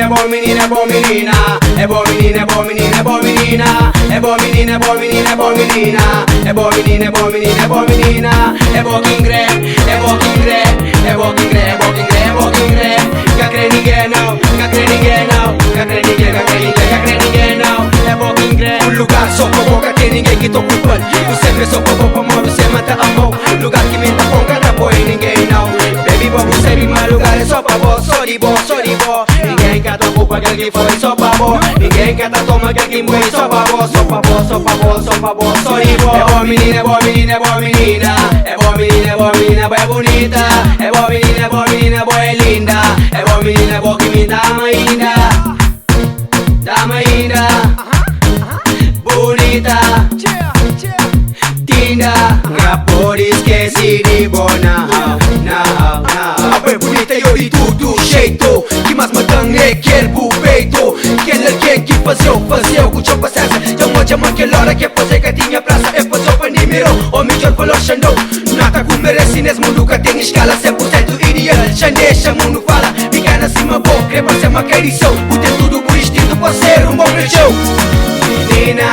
boa menina, é boa menina. É boa menina, é boa menina, é boa menina. É boa menina, é boa menina, é boa menina. É boa menina, é boa menina, é boa menina. É boa que ingre, é boa que ingre. É boa que ingre, é boa que ingre, é boa que ingre. Cá crê ninguém não, cá crê ninguém não. Cá crê ninguém, cá crê ninguém, cá crê ninguém não. É boa que ingre. Um lugar só pra boca, tem ninguém que tô ocupando. Você vê só pra boca, amor, você mata a mão. Lugar que me tá com cada boy, ninguém não. Baby, pra você vir mais lugar é só pra vó, só de bó, só de bó. Ninguém quer tua culpa, que alguém foi só pra vó. Ninguém quer tua toma, que alguém morre só pra vó, só pra vó, só pra vó, só pra vó, só de bó. É boa menina, é boa menina, é boa menina. É boa menina, é boa menina, boa é bonita. É boa menina, é boa menina, boa é linda. É boa menina, é boa que me dá ainda. Dá ainda. Bonita. Tinda. Por esqueci de bona. É bonita e eu de tudo jeito. Que mais matan é quer pro peito. Que ele quer que fazer com o seu paciência. Eu vou chamar aquela hora que é fazer que tinha praça. É fazer para número, o melhor valor xandou. Nada que merece nesse mundo que tem escala 100% ideal, xandê, mundo fala. Fica na cima, boa, crê pra ser uma querição. O tempo tudo por instinto, pode ser um bom show. Menina,